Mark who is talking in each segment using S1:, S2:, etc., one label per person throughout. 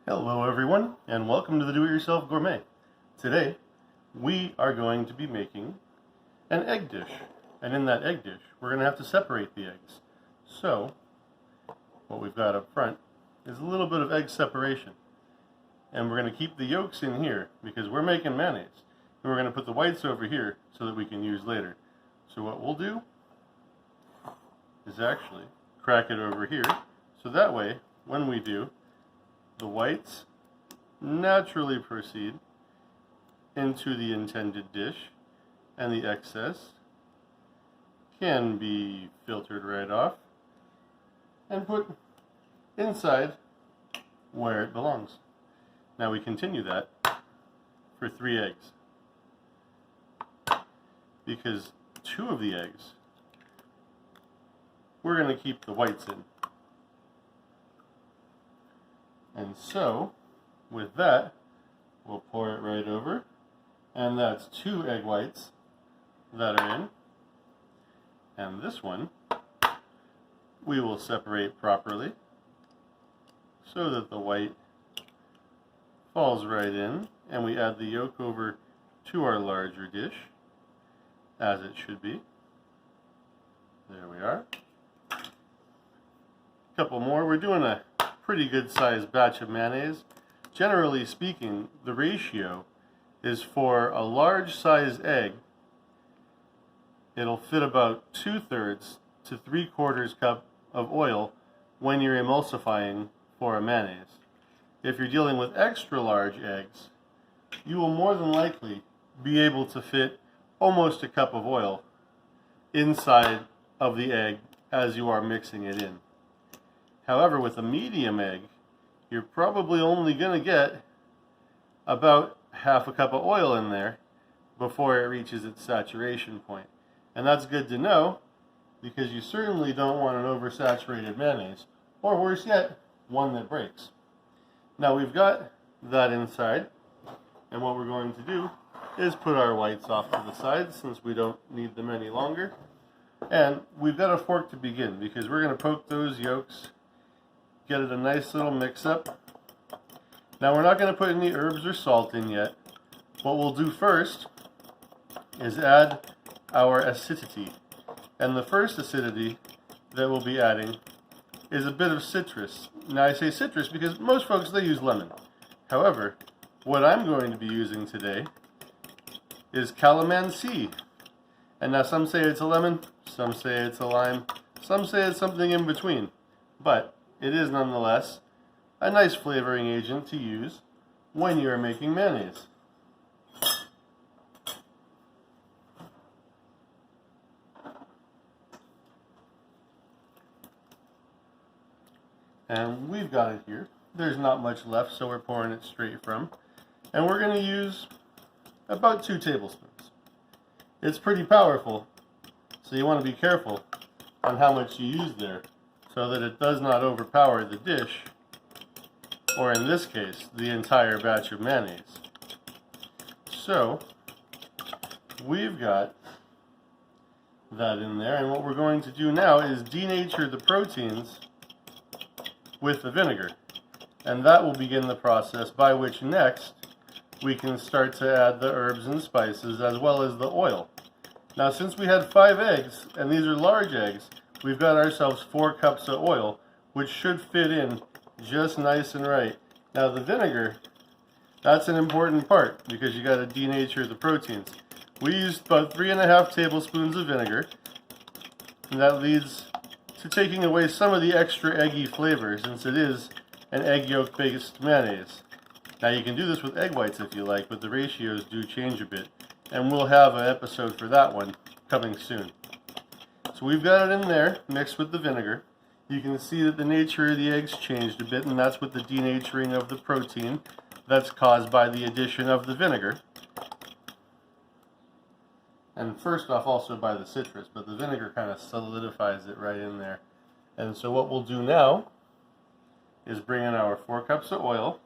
S1: Hello everyone, and welcome to the Do-It-Yourself Gourmet. Today, we are going to be making an egg dish. And in that egg dish, we're going to have to separate the eggs. So, what we've got up front is a little bit of egg separation. And we're going to keep the yolks in here, because we're making mayonnaise. And we're going to put the whites over here, so that we can use later. So what we'll do is actually crack it over here, so that way, when we do, the whites naturally proceed into the intended dish, and the excess can be filtered right off and put inside where it belongs. Now we continue that for 3 eggs, because 2 of the eggs we're going to keep the whites in. And so, with that, we'll pour it right over, and that's 2 egg whites that are in. And this one, we will separate properly so that the white falls right in, and we add the yolk over to our larger dish, as it should be. There we are. A couple more. We're doing a pretty good sized batch of mayonnaise. Generally speaking, the ratio is for a large size egg, it'll fit about 2/3 to 3/4 cup of oil when you're emulsifying for a mayonnaise. If you're dealing with extra large eggs, you will more than likely be able to fit almost a cup of oil inside of the egg as you are mixing it in. However, with a medium egg, you're probably only going to get about half a cup of oil in there before it reaches its saturation point. And that's good to know, because you certainly don't want an oversaturated mayonnaise, or worse yet, one that breaks. Now we've got that inside, and what we're going to do is put our whites off to the side, since we don't need them any longer. And we've got a fork to begin, because we're going to poke those yolks, get it a nice little mix up. Now we're not going to put any herbs or salt in yet. What we'll do first is add our acidity. And the first acidity that we'll be adding is a bit of citrus. Now I say citrus because most folks, they use lemon. However, what I'm going to be using today is calamansi. And now some say it's a lemon, some say it's a lime, some say it's something in between. But it is nonetheless a nice flavoring agent to use when you're making mayonnaise. And we've got it here. There's not much left, so we're pouring it straight from. And we're going to use about 2 tablespoons. It's pretty powerful, so you want to be careful on how much you use there, so that it does not overpower the dish, or in this case, the entire batch of mayonnaise. So, we've got that in there, and what we're going to do now is denature the proteins with the vinegar. And that will begin the process by which next we can start to add the herbs and spices as well as the oil. Now since we had 5 eggs, and these are large eggs, we've got ourselves 4 cups of oil, which should fit in just nice and right. Now the vinegar, that's an important part, because you got to denature the proteins. We used about 3.5 tablespoons of vinegar, and that leads to taking away some of the extra eggy flavor, since it is an egg yolk based mayonnaise. Now you can do this with egg whites if you like, but the ratios do change a bit, and we'll have an episode for that one coming soon. So we've got it in there, mixed with the vinegar. You can see that the nature of the eggs changed a bit, and that's with the denaturing of the protein that's caused by the addition of the vinegar. And first off, also by the citrus, but the vinegar kind of solidifies it right in there. And so what we'll do now is bring in our 4 cups of oil,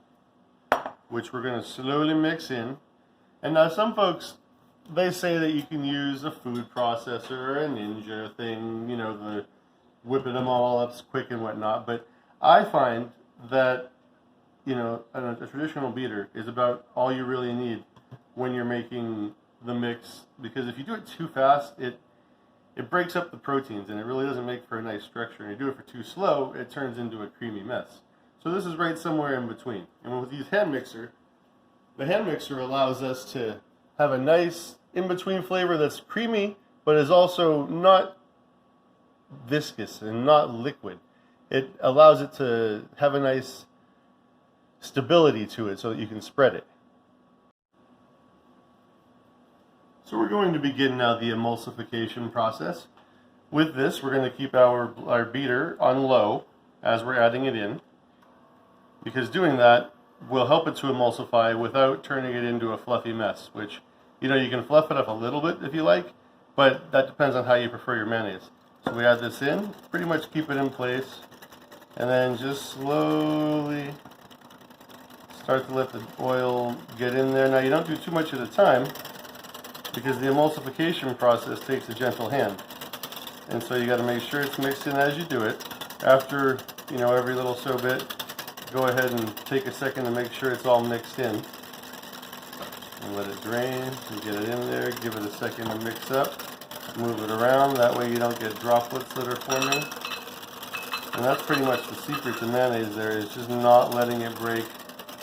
S1: which we're going to slowly mix in. And now some folks, they say that you can use a food processor or a Ninja thing, you know, the whipping them all up quick and whatnot. But I find that a traditional beater is about all you really need when you're making the mix, because if you do it too fast, it breaks up the proteins and it really doesn't make for a nice structure. And you do it for too slow, it turns into a creamy mess. So this is right somewhere in between. And with these hand mixer, the hand mixer allows us to have a nice in-between flavor that's creamy, but is also not viscous and not liquid. It allows it to have a nice stability to it so that you can spread it. So we're going to begin now the emulsification process. With this, we're going to keep our beater on low as we're adding it in, because doing that will help it to emulsify without turning it into a fluffy mess, which, you can fluff it up a little bit if you like, but that depends on how you prefer your mayonnaise. So we add this in, pretty much keep it in place, and then just slowly start to let the oil get in there. Now you don't do too much at a time, because the emulsification process takes a gentle hand. And so you got to make sure it's mixed in as you do it. After, every little so bit, go ahead and take a second to make sure it's all mixed in. And let it drain and get it in there. Give it a second to mix up. Move it around, that way you don't get droplets that are forming. And that's pretty much the secret to mayonnaise there, is just not letting it break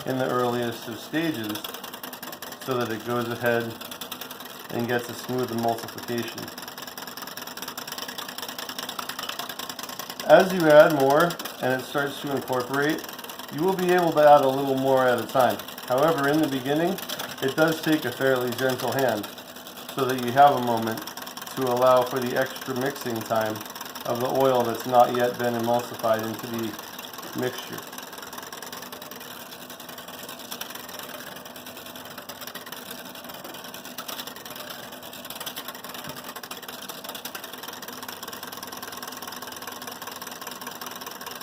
S1: in the earliest of stages so that it goes ahead and gets a smooth emulsification. As you add more and it starts to incorporate, you will be able to add a little more at a time. However, in the beginning, it does take a fairly gentle hand so that you have a moment to allow for the extra mixing time of the oil that's not yet been emulsified into the mixture.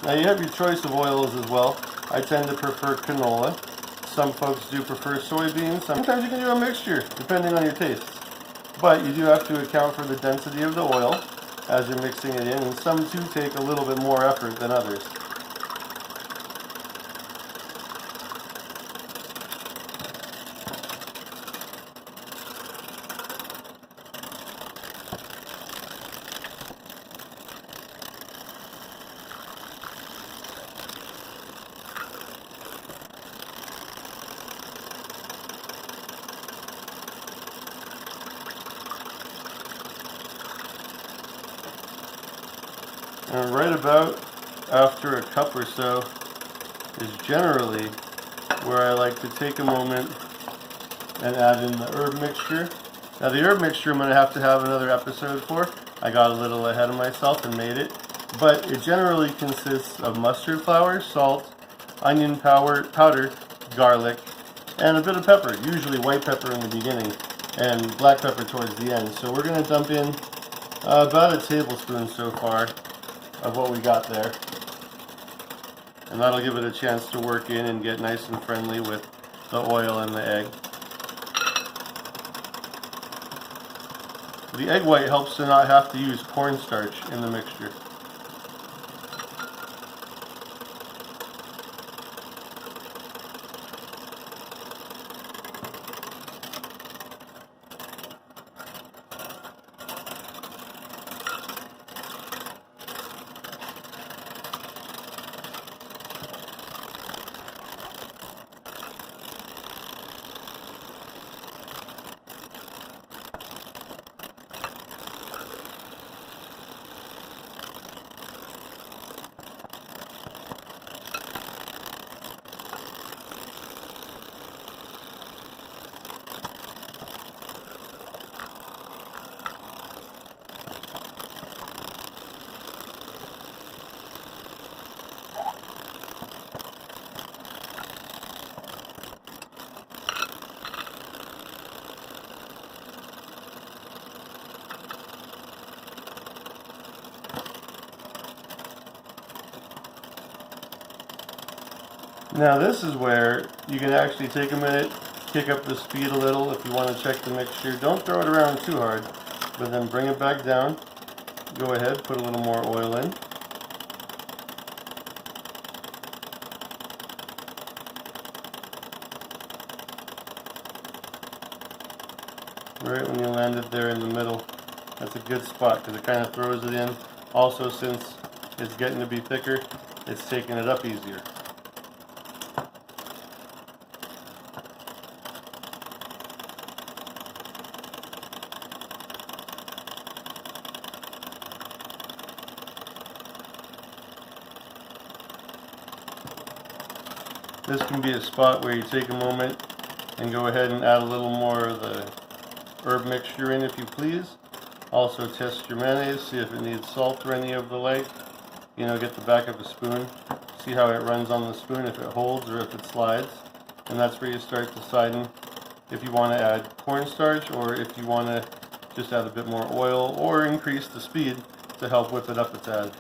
S1: Now you have your choice of oils as well. I tend to prefer canola. Some folks do prefer soybeans. Sometimes you can do a mixture, depending on your tastes. But you do have to account for the density of the oil as you're mixing it in, and some do take a little bit more effort than others. And right about after a cup or so is generally where I like to take a moment and add in the herb mixture. Now the herb mixture I'm going to have another episode for. I got a little ahead of myself and made it. But it generally consists of mustard flour, salt, onion powder, garlic, and a bit of pepper, usually white pepper in the beginning and black pepper towards the end. So we're going to dump in about a tablespoon so far of what we got there, and that'll give it a chance to work in and get nice and friendly with the oil and the egg. The egg white helps to not have to use cornstarch in the mixture. Now this is where you can actually take a minute, kick up the speed a little if you want to check the mixture. Don't throw it around too hard, but then bring it back down. Go ahead, put a little more oil in. right when you land it there in the middle. That's a good spot because it kind of throws it in. Also, since it's getting to be thicker, it's taking it up easier. This can be a spot where you take a moment and go ahead and add a little more of the herb mixture in if you please. Also test your mayonnaise, see if it needs salt or any of the like. You know, get the back of a spoon, see how it runs on the spoon, if it holds or if it slides. And that's where you start deciding if you want to add cornstarch or if you want to just add a bit more oil or increase the speed to help whip it up a tad.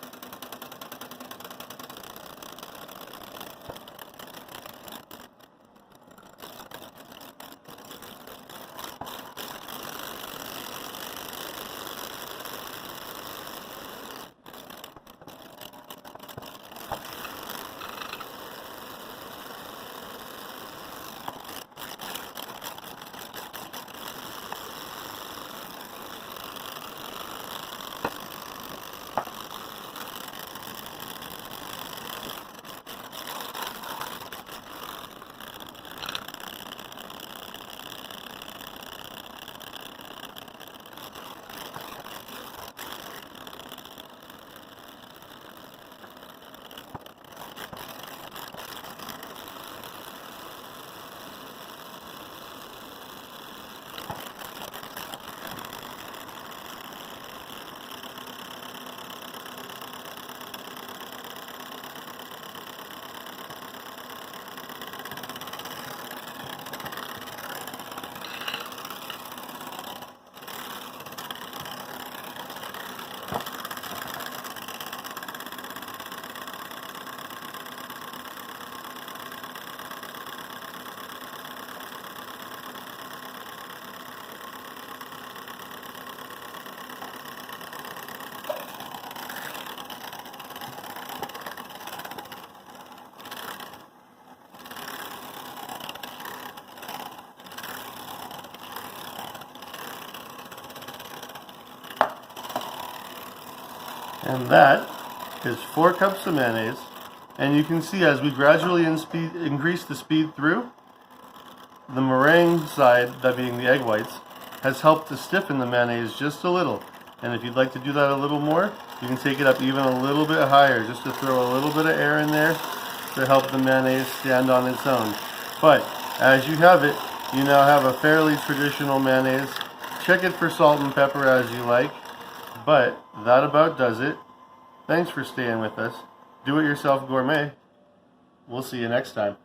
S1: And that is 4 cups of mayonnaise. And you can see as we gradually increase the speed through, the meringue side, that being the egg whites, has helped to stiffen the mayonnaise just a little. And if you'd like to do that a little more, you can take it up even a little bit higher, just to throw a little bit of air in there to help the mayonnaise stand on its own. But as you have it, you now have a fairly traditional mayonnaise. Check it for salt and pepper as you like, but that about does it. Thanks for staying with us. Do it yourself gourmet. We'll see you next time.